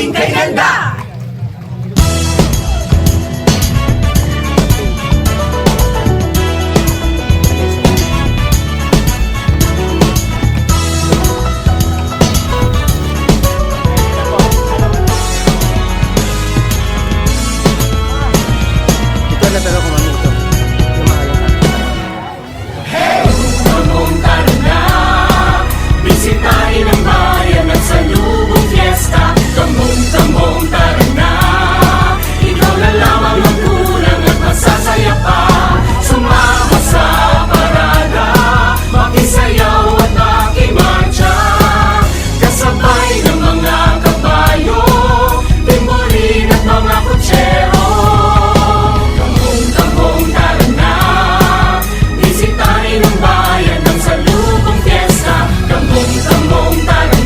ating kay ganda! Bisitahin ang bayan at salubong fiesta. Kamong-kamong tara na, ikaw na lamang ang kulang at masasaya pa. Sumama sa parada, makisayaw at makimarcha. Kasabay ng mga kabayo, timburin at mga kutsero. Kamong-kamong tara na, bisitahin ang bayan ng salubong fiesta. Kamong-kamong tara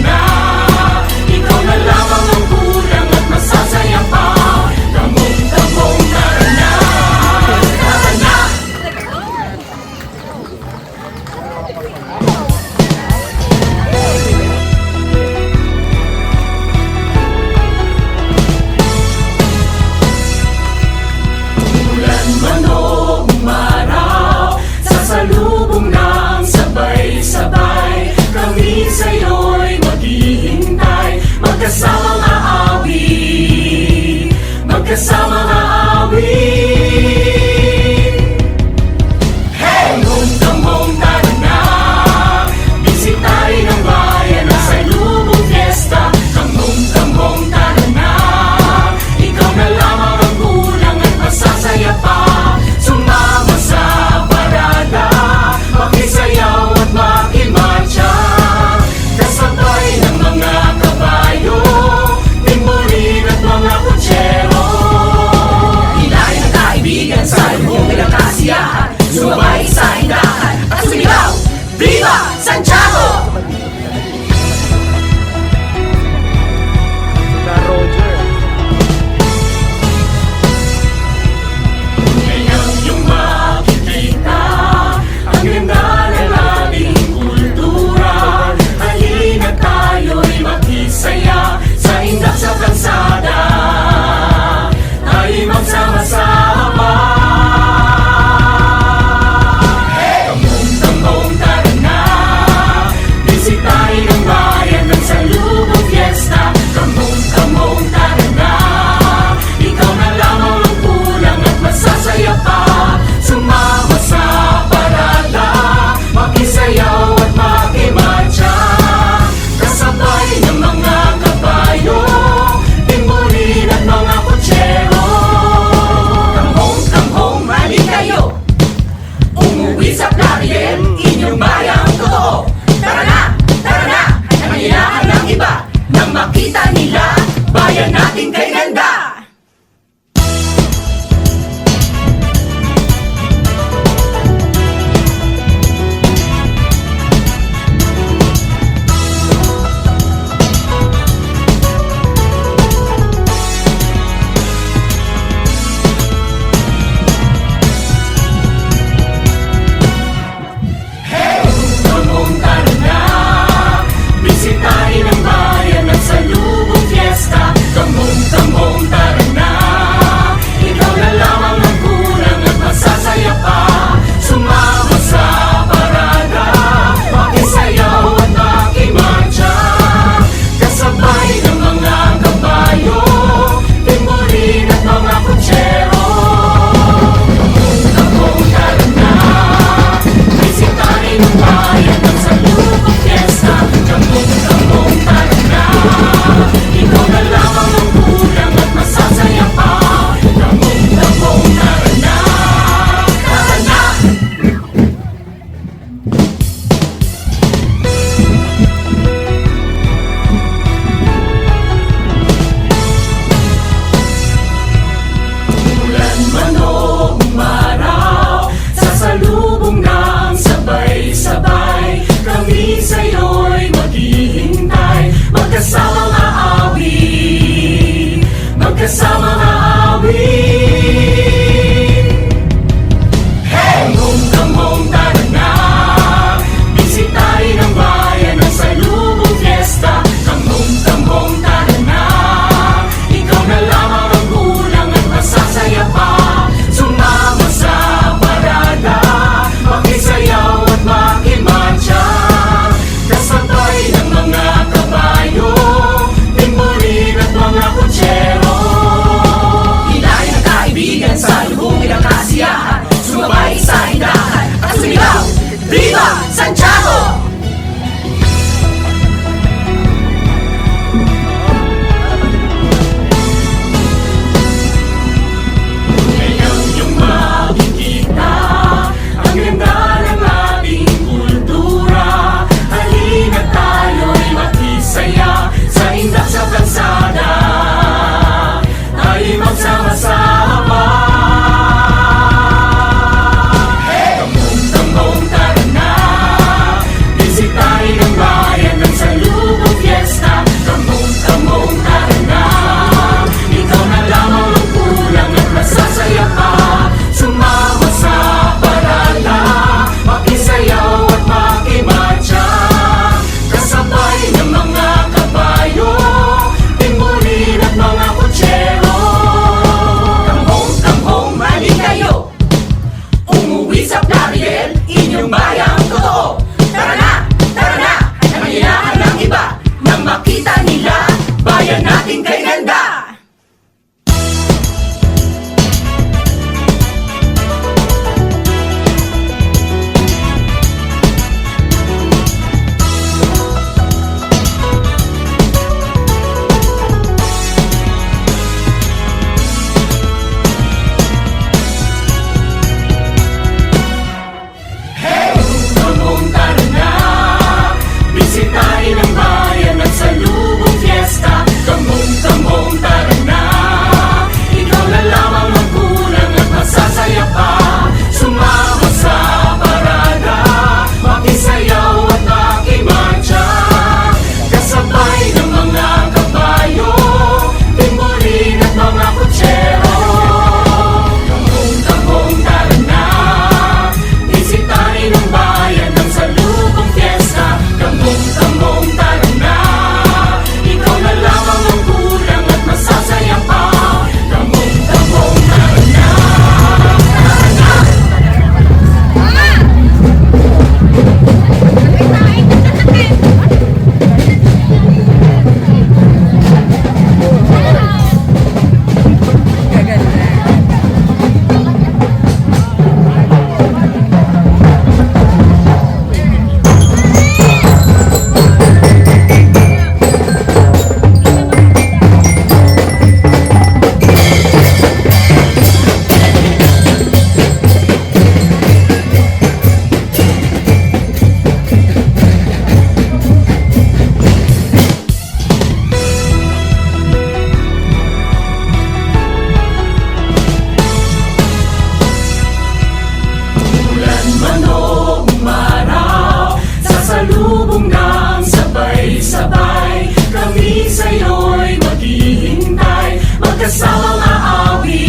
gabay, kami sa'yo'y maghihintay. Magkasamang aawi,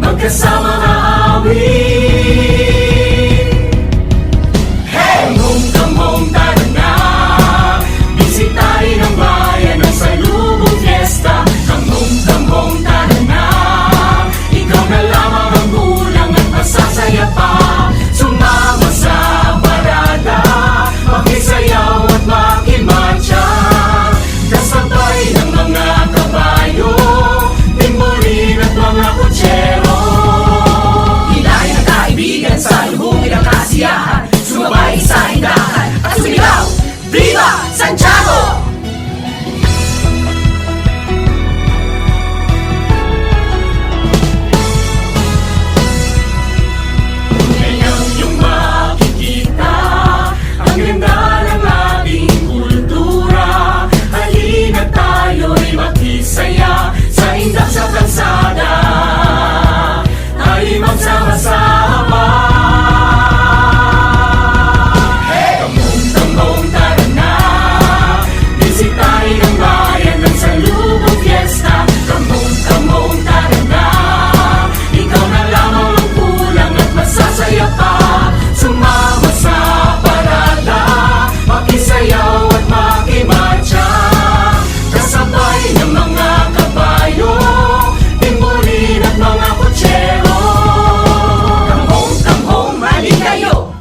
magkasamang aawi. Hey! Kamong-kamong tara na, bisitahin ang bayan ng salubong fiesta. Kamong-kamong tara na, ikaw na lamang ang kulang at masasaya pa. Sumama sa parada, makisayaw at makimarcha, kasabay ng mga kabayo, timburin at mga kutsero. Hilahin ang kaibigan sa lubong ng kasiyahan, sumabay sa hindahan at sumigaw, Viva Santiago! Ngayon yung makikita ang ganda ng ating kultura. Halina tayo'y makisaya sa indak sa kalsada, tayo'y magsama-sama. Kamong-kamong tara na, bisitahin ang bayan ng salubong fiesta. Kamong-kamong tara na, ikaw na lamang ang kulang at masasaya pa. Sumama sa parada, makisayaw at makimarcha, kasabay ng mga kabayo, timburin at mga kutsero. Kamong-kamong mali kayo,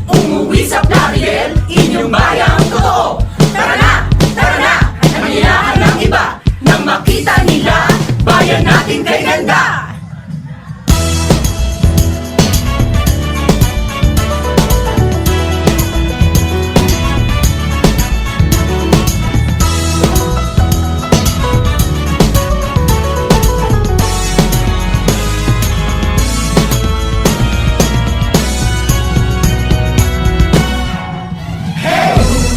umuwi sa Plaridel, inyong bayang totoo. Tara na, nangilahan ng iba, nang makita nila, bayan natin kay ganda.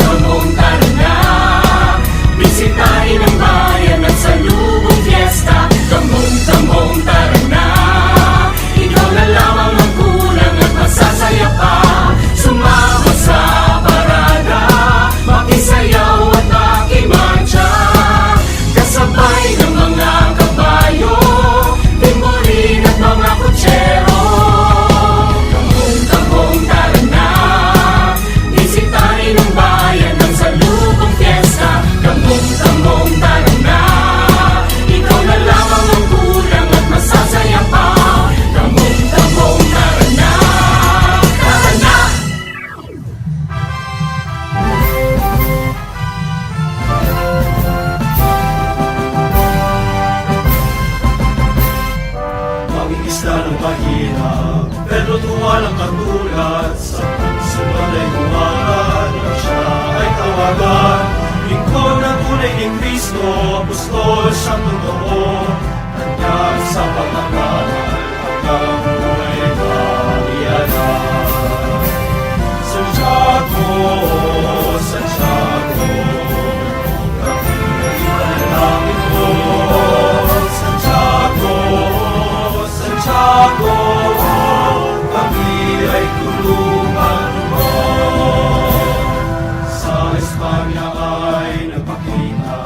Kamong tara na, bisitahin ang bayan at salubong fiesta. Kamong-kamong tara na, ikaw na lamang ang kulang at masasaya pa. Sumama sa parada, makisayaw at makimarcha, kasabay ng mga kabayo, timburin at mga kutsero. Kamong-kamong tara na, bisitahin ang bayan ng salubong fiesta. Kamong-kamong tara na, ikaw na lamang ang kulang at masasaya pa. Kamong-kamong tara na, tara na. Mangingisda ng mahirap, pero tuwalang katulad. Sa sulat ay humaran, siya ay tawagan. Lingkod ng tunay ni Kristo, apostol siyang totoo. Kanyang sa pagmamahal, hanggang buhay kaiyanan. Santiago, Santiago, kami ay ipanalangin mo. Santiago, Santiago, kami ay tulungan mo. Sa Espanya ay nagpakita,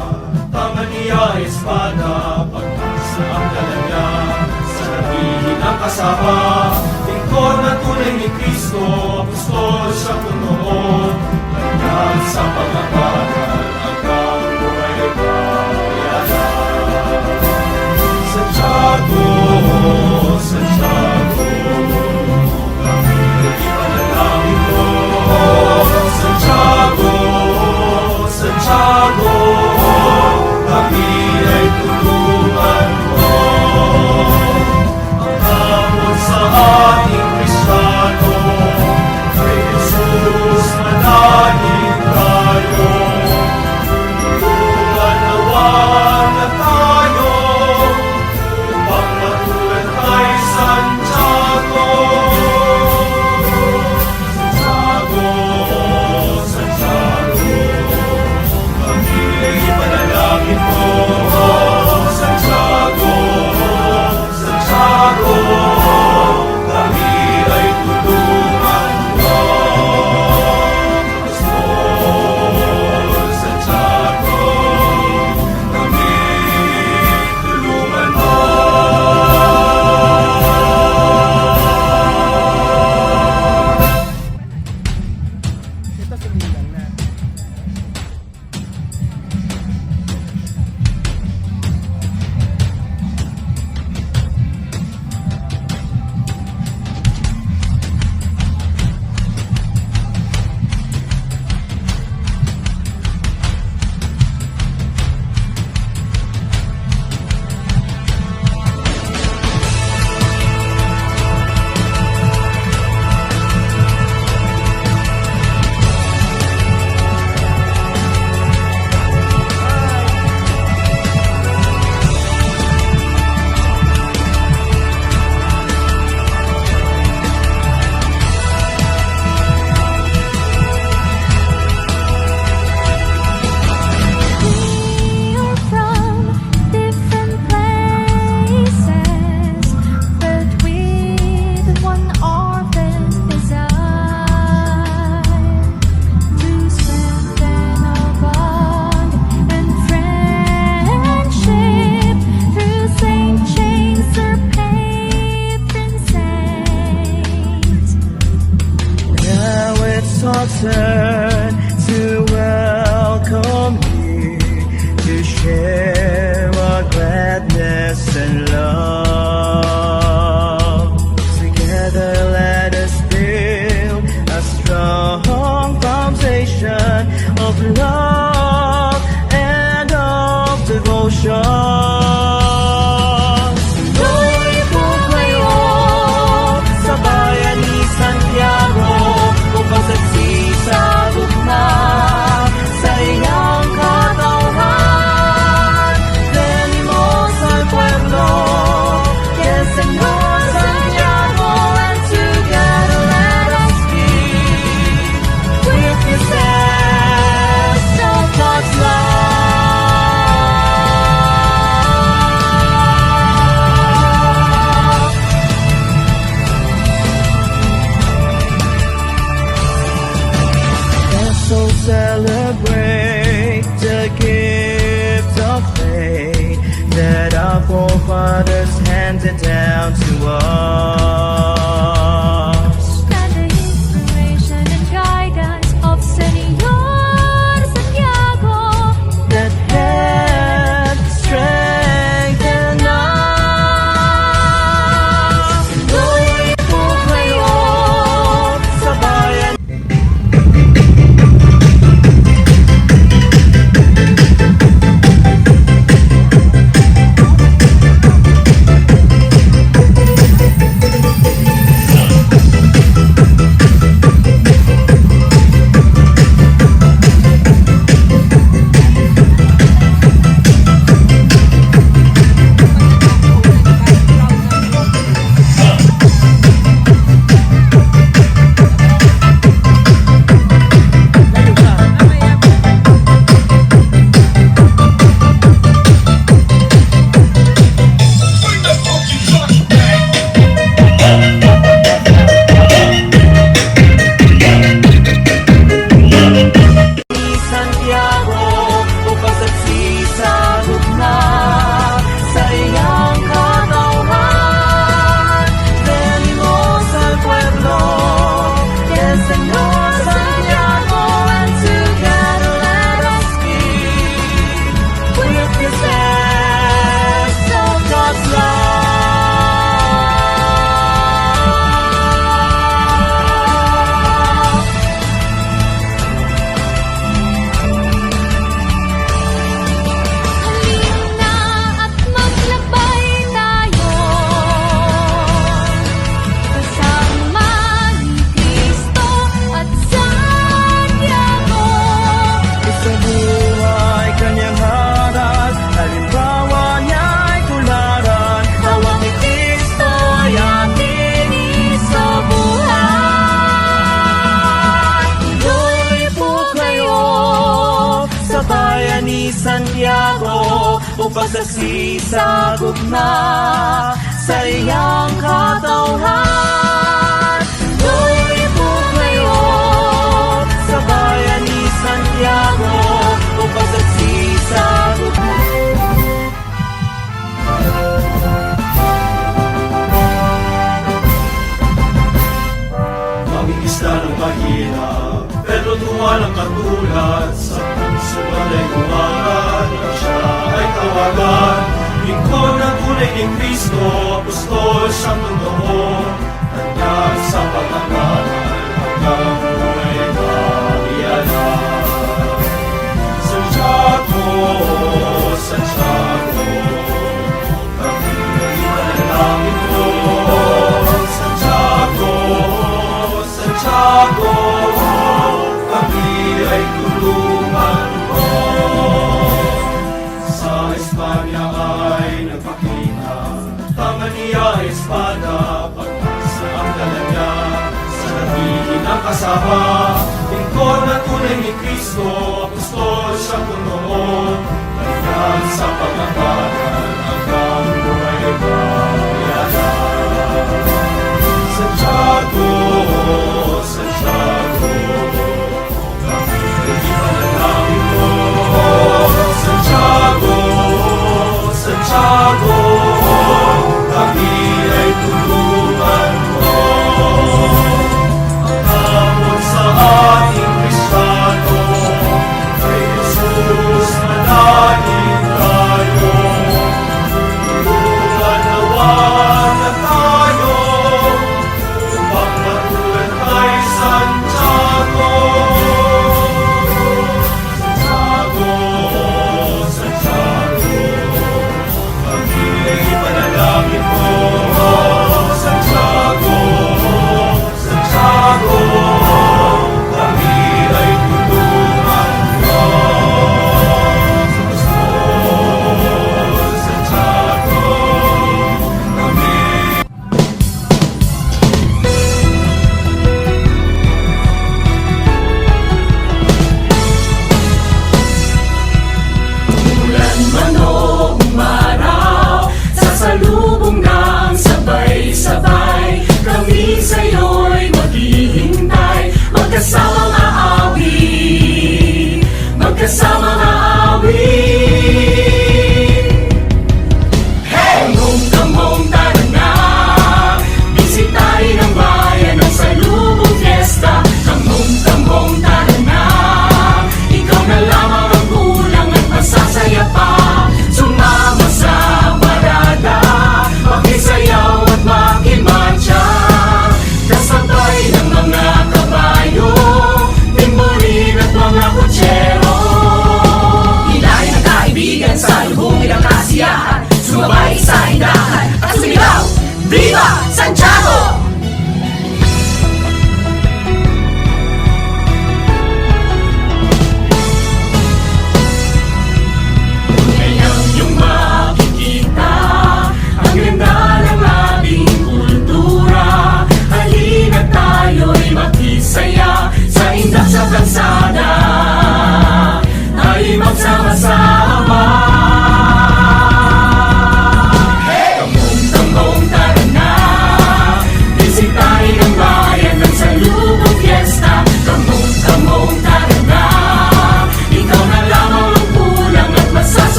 tangan niya ay espada, pagkasa ang dala niya, sa nabihin ang kasama. Lingkod ng tunay ni Kristo, apostol siyang totoo. Kanyang sa pagmamahal, hanggang buhay kaiyanan. Santiago, Santiago, kami ay ipanalangin mo. Santiago, Santiago, kami ay tulungan mo. Ang hamon sa ating Kristiyano, kay Jesus manalangin tayo. share our gladness and love. Together let us build a strong foundation of love and of devotion. Tuloy po kayo sa bayan ni Santiago upang sagsisabog na sa iyang katawan. Venimos al pueblo del Señor Santiago, and together let us speak with the zest of God's love. Let's so celebrate the gift of faith that our forefathers handed down to us. And the inspiration and guidance of Señor Santiago, That help strengthen us. Tuloy po kayo sa bayan. Santiago upang sagsisabog na sa iyang katawan. Venimos al pueblo del Señor Santiago, and together let us speak with the zest of God's love. halina at maglakbay tayo kasama ni Cristo at Santiago. Sa buhay kanyang harap, halimbawa niya'y tularan. Hawak ni Kristo ay ating isabuhay. Tuloy po kayo sa bayan ni Santiago upang sagsisabog na sa iyang katawan. Tuloy po kayo sa bayan ni Santiago upang sagsisabog na. Mamimista ng mahirap, pero tuwa ng katulad. Sa puso ay umaral, siya ay tawagan. Lingkod ng tunay ni Kristo, apostol siyang totoo. Hanggang sa pagkakaral, hanggang buhay kahiyanan. Santiago, Santiago, kami ipanalangin mo. Santiago, Santiago, kami ay tulungan mo. Sa Espanya ay nagpakita, tangan niya ay espada, pagkasa ang dala niya, sa nabihing ang kasama. Lingkod na tunay ni Kristo, apostol siyang totoo. Hanggang sa pagkakaral, hanggang buhay kahiyanan. Santiago, Santiago, kami ay ipanalangin mo. Santiago, Santiago, kami ay tulungan mo. Ang hamon sa ating Kristiyano,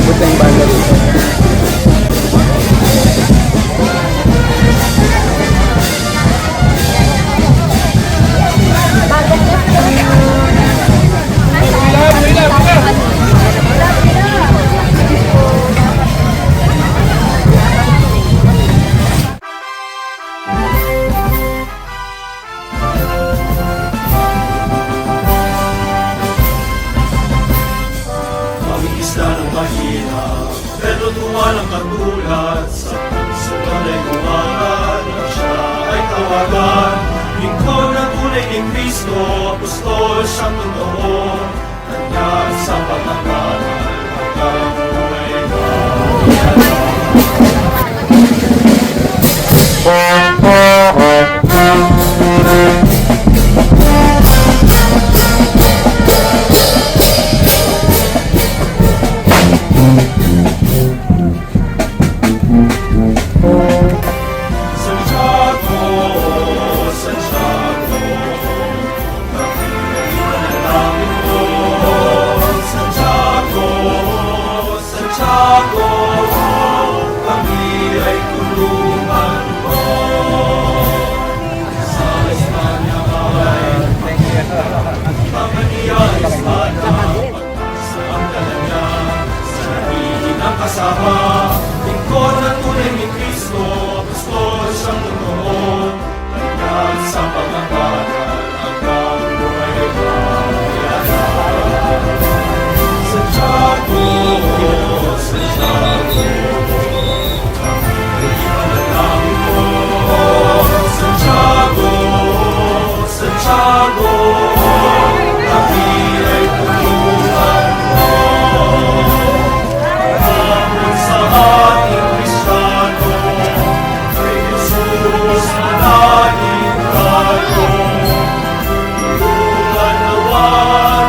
aabot na yung banda dito. Aming isla ng mahirap, pero tuwalang katulad sa puso ay gumaran at siya ay tawagan. Lingkod na tunay ni Kristo, apostol siyang totoo, kanya sa pagkakaral hanggang buhay na. Santiago, Santiago, panalangin ko. Santiago, Santiago, kami ay tulungan mo. Sa Espanya ay pamaniya espada, pagkasa ang talaga, sa nabihing ang kasama. Lingkod na tunay ni Kristo, apostol siyang totoo, hanggang sa pagkakaral hanggang buhay na iyanan. Santiago, Santiago, kami ay ipanalangin mo. Santiago, Santiago, kami ay tulungan mo. Hamon sa ating Kristiyano, kay Jesus manalangin tayo. Tulungan nawa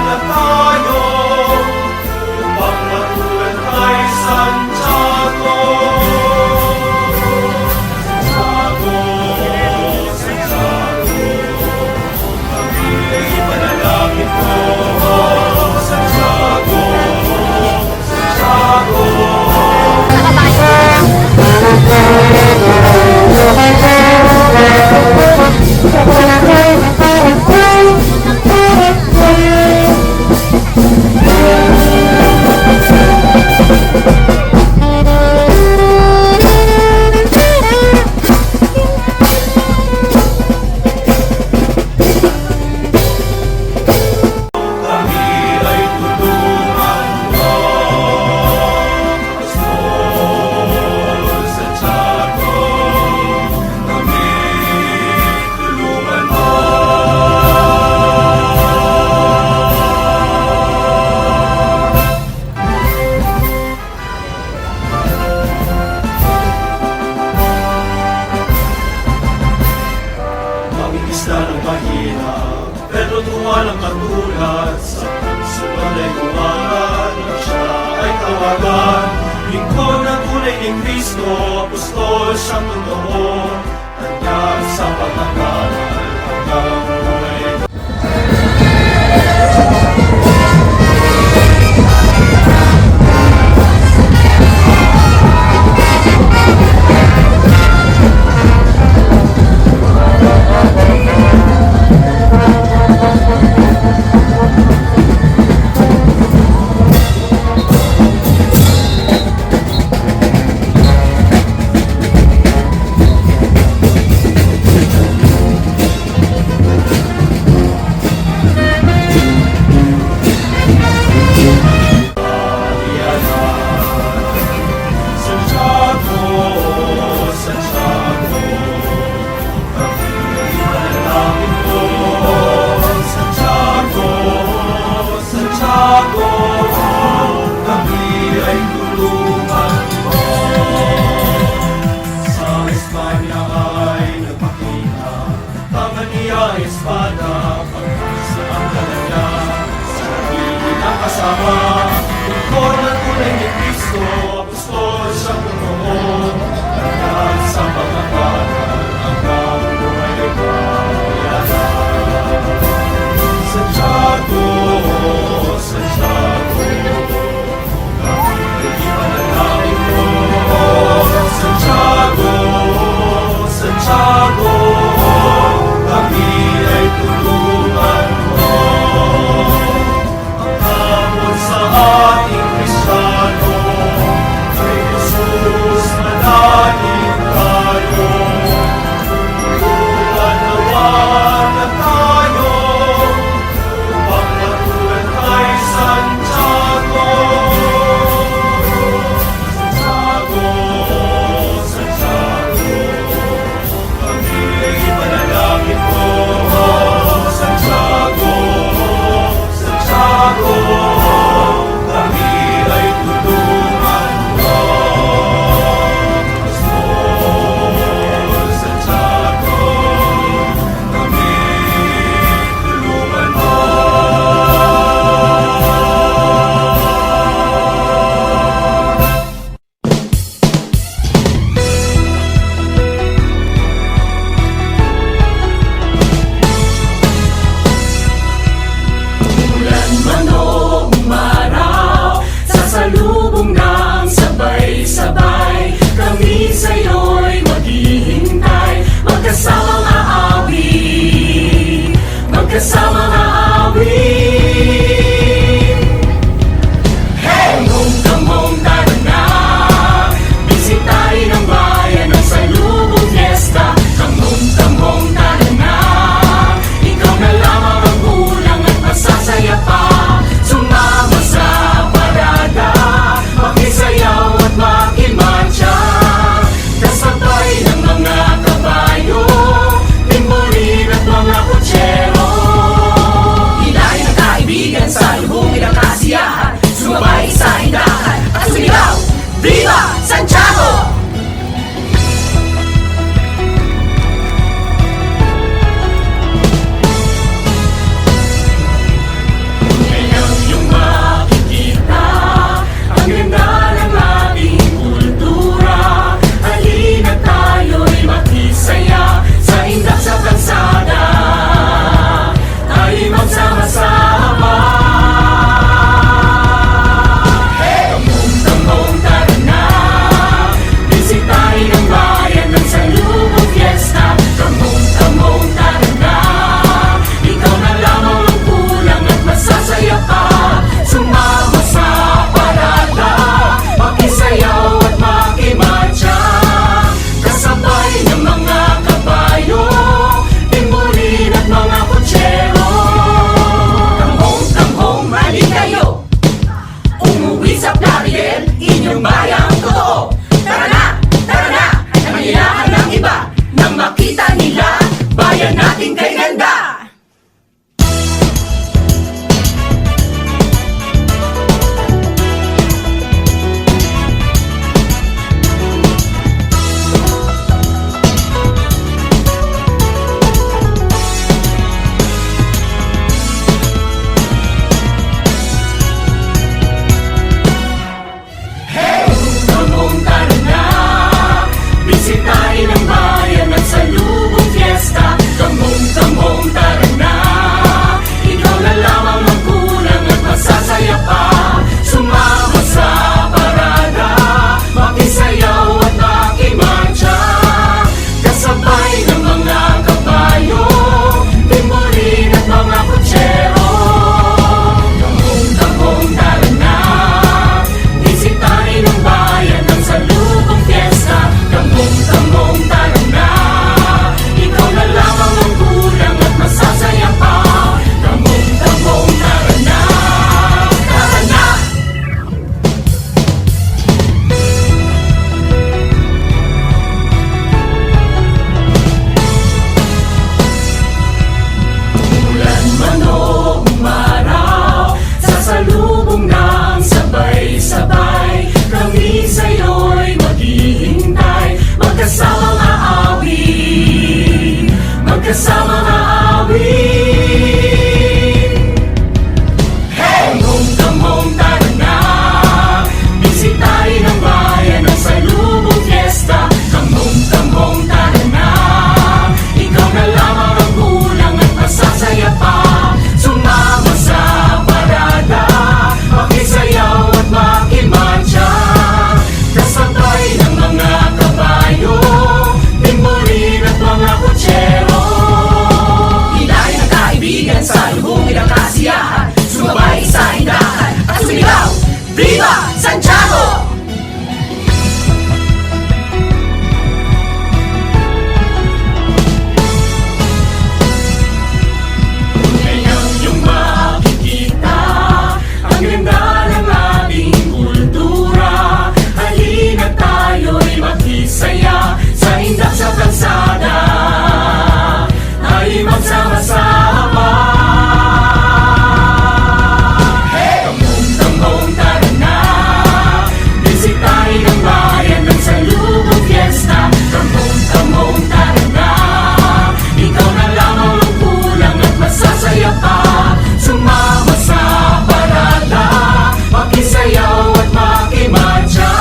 na tayo, upang matulad kay Santiago. Santiago, Santiago, kami ay ipanalangin mo. Santiago, Santiago, kami ay tulungan mo. Apostol Santiago, kami tulungan mo. Aming isla ng mahirap, pero tuwalang katulad sa puso ay gumaran at siya ay tawagan. Lingkod na tunay ni Kristo, apostol siyang totoo, hanggang sa pagkakaral hanggang buhay na. Santiago, Santiago, kami ay ipanalangin mo. Santiago, Santiago, kami ay tulungan mo. Sa Espanya ay nagpakita, tangan niya espada, pagkasa ang talaga, sa nabihing ang kasama. Lingkod na tunay ni Kristo, apostol siyang totoo, hanggang sa pagkakaral hanggang buhay na iyanan. Santiago, Santiago, kami ay sabay-sabay kami sa'yo'y maghihintay. Magkasamang aawit, magkasamang aawit. Hey! Kamong tara na, bisitahin ang bayan ng salubong fiesta. Kamong tara na, ikaw na lamang ang kulang at masasaya pa. Sumama sa parada, makisayaw at makimarcha. Kasabay ng mga kabayo, timburin at mga kutsero. Hilahin ang kaibigan sa lubong ilang kasiyahan. Sumabay sa hindahan at sumigaw, Viva Santiago! Ngayon yung makikita ang ganda ng ating kultura. Halina tayo'y makisaya sa indak sa kalsada. Tayo'y magsama-sama. Kamong tara na, bisitahin ang bayan ng salubong fiesta. Kamong tara na, ikaw na lamang ang kulang at masasaya pa. Sumama sa parada, makisayaw at makimarcha. Kasabay ng mga kabayo, timburin at mga kutsero. Kamong, mali kayo, umuwi sa Plaridel, inyong bayang totoo. Tara na, nangilahan ng iba, nang makita nila, bayan natin kay ganda. Kamong tara na, bisitahin ang bayan at salubong fiesta. Kamong tara na, ikaw na lamang ang kulang at masasaya pa. Sumama sa parada, makisayaw at makimarcha. Kasabay ng mga kabayo, timburin at mga kutsero. Kamong tara na, bisitahin ang bayan ng salubong fiesta. Kamong tara na, ikaw na lamang ang kulang at masasaya pa. Kamong tara na, tara na. Ulan man o umaraw, sa salubong ng sabay-sabay kami sa'yo'y maghihintay. Magkasamang aawit, magkasamang aawit. Hey! Kamong tara na, bisitahin ang bayan ng salubong fiesta. Kamong tara na, ikaw na lamang ang kulang at masasaya pa. Sumama sa parada, makisayaw at makimarcha. Kasabay ng mga kabayo, timburin at mga kutsero. Hilahin ang kaibigan sa lubong ilang kasiyahan. Sumabay sa hindahan at sumigaw, Viva Santiago! Ngayon yung makikita ang ganda ng ating kultura. Halina tayo'y makisaya sa indak sa kalsada. Tayo'y magsama-sama. Kamong tara na, bisitahin ang bayan ng salubong fiesta. Kamong tara na, ikaw na lamang ang kulang at masasaya pa. Sumama sa parada, makisayaw at makimarcha.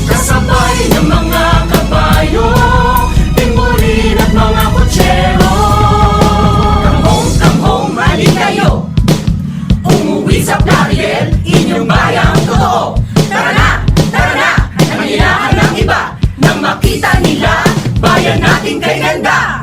Kasabay ng mga kabayo, timburin at mga kutsero. Kamong, mali kayo, umuwi sa Plaridel, inyong bayang totoo. Tara na, bayan natin kay ganda.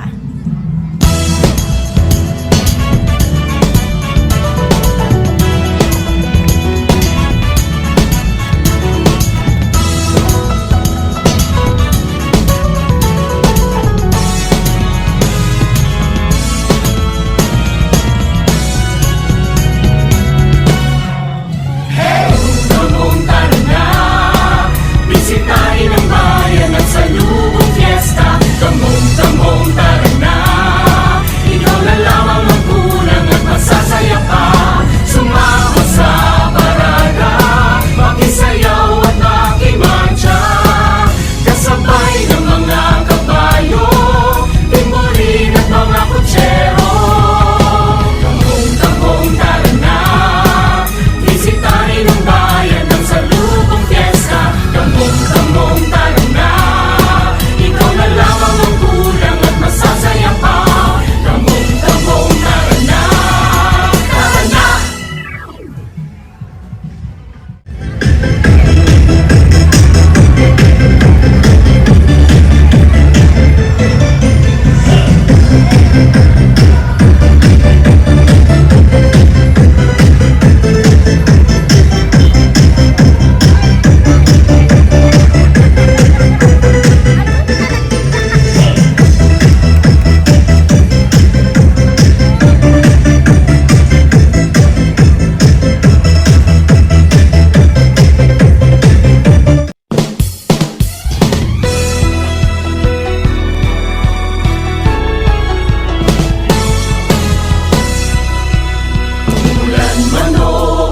Kamong tara na, bisitahin ang bayan at salubong fiesta. Kamong tara na, ikaw na lamang ang kulang at masasaya pa. Sumama sa parada, makisayaw at makimancha. Kasabay ng mga kabayo, timburin at mga kutsero. Kamong tara na, bisitahin ang bayan ng salubong fiesta. Kamong tara na, ikaw na lamang ang kulang at masasaya pa. Kamong tara na, tara na. Ulan man o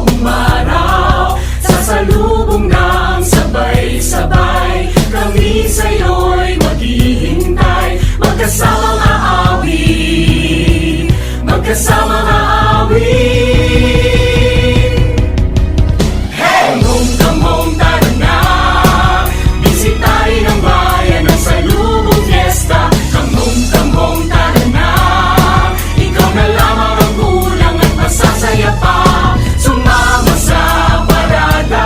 umaraw, sasalubong ng sabay-sabay. Kami sa'yo'y maghihintay, magkasamang aawit, magkasamang aawit. Kamong tara na, bisitahin ang bayan ng salubong fiesta. Kamong tara na, ikaw na lamang ang kulang at masasaya pa. Sumama sa parada,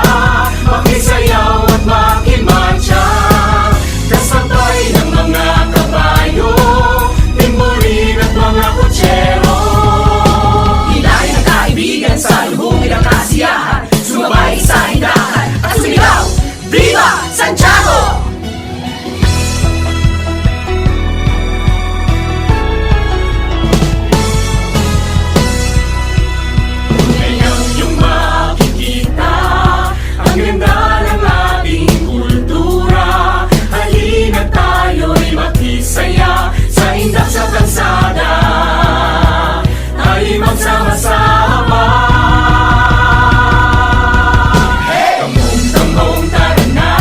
makisayaw at makimancha. Kasabay ng mga kabayo, timburin at mga kutsero. Hilahin ang kaibigan sa lubong ilang kasiyahan. Sumabay sa hindahan at sumigaw, Viva Santiago! Ngayon yung makikita ang ganda ng ating kultura. Halina tayo'y makisaya sa indak sa kalsada. Tayo'y magsama-sama. Kamong tara na,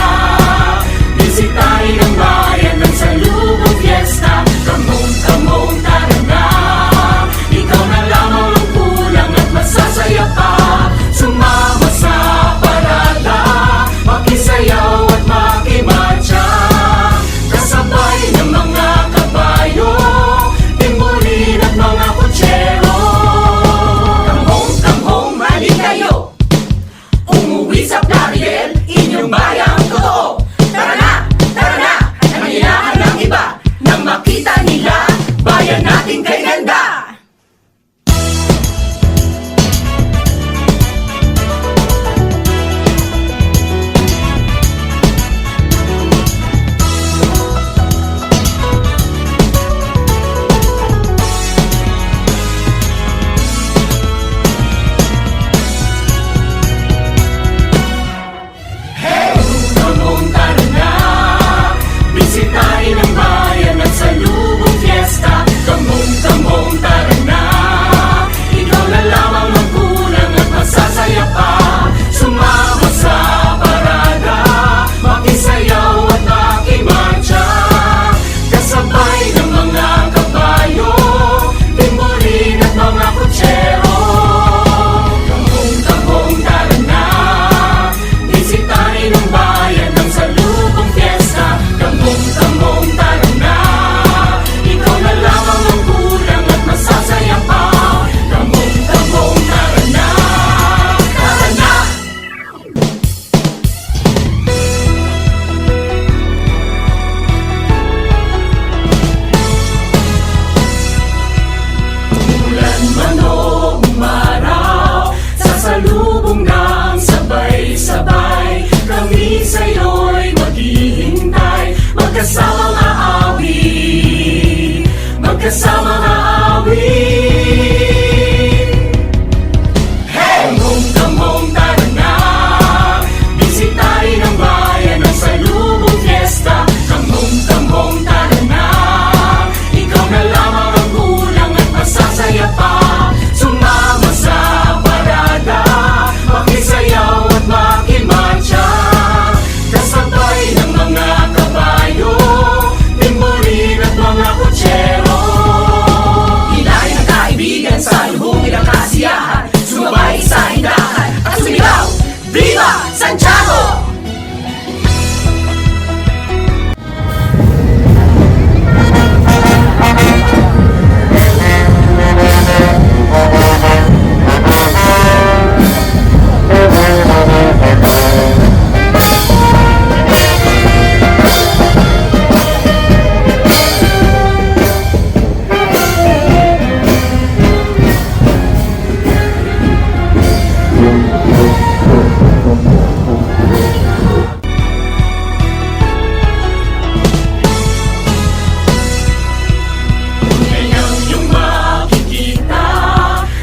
Ngayon yung makikita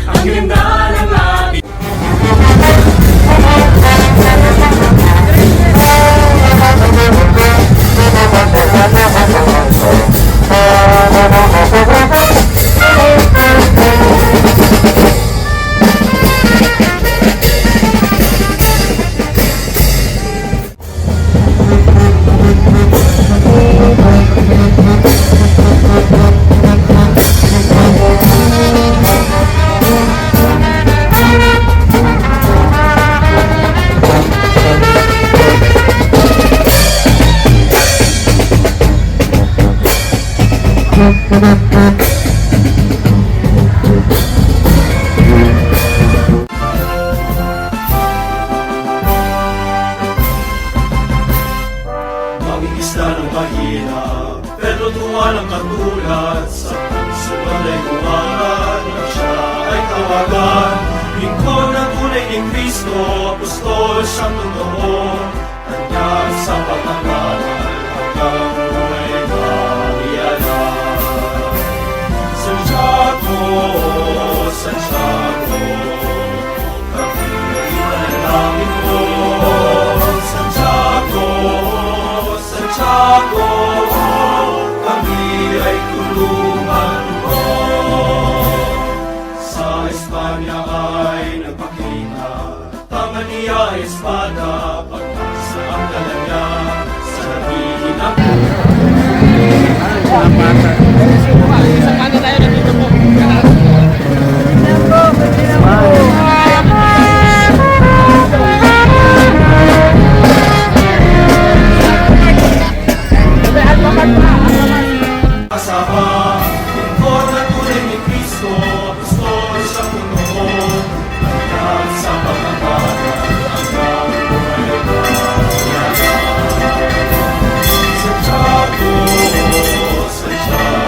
ang ganda ng ating Mamimista ng mahirap, pero tuwa ng katulad. Sa pagsulat ay kumaran, at siya ay tawagan. Lingkod na tunay ni Kristo, apostol siyang totoo. Kanyang sa pagtangalan, hanggang buhay kahiyanan. Santiago, Santiago, kami ay namin mo. Santiago, Santiago, kami ay tulungan mo. Sa Espanya ay nagpakita, tangan niya ay espada, pagkasa ang dala niya, sa nahihinang kasama. Lingkod na tunay ni Kristo, apostol siyang totoo. Hanggang sa pagkakaroon, hanggang buhay kahiyanan. Santiago, Santiago,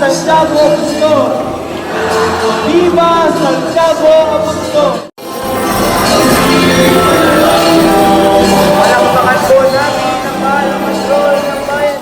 Santiago Apostol! Viva Santiago Apostol! Palakpakan po namin ang mahal na patrol ng bayan.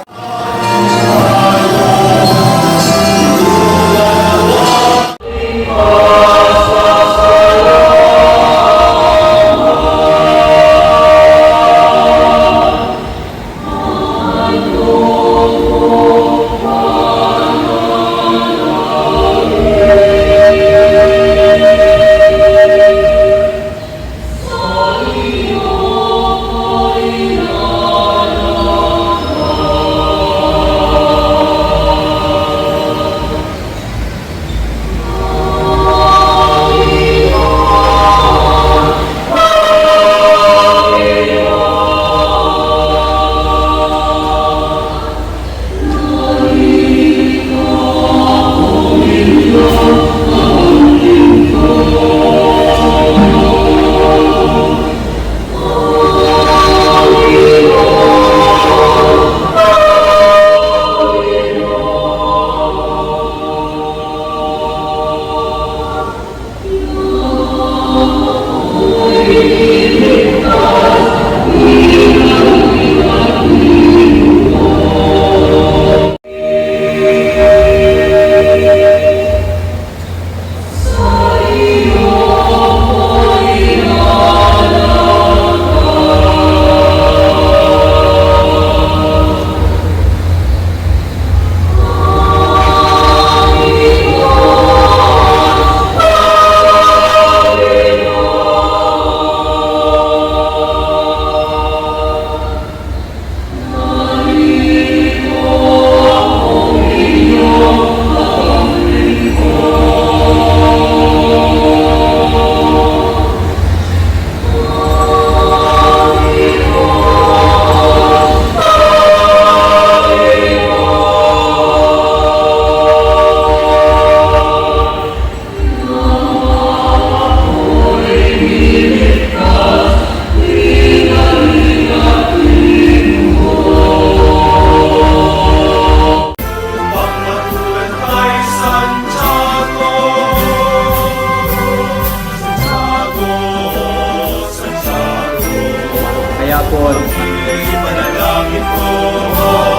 Pagmatulan kay Santiago, Santiago, Kaya po, ipanalangin ko.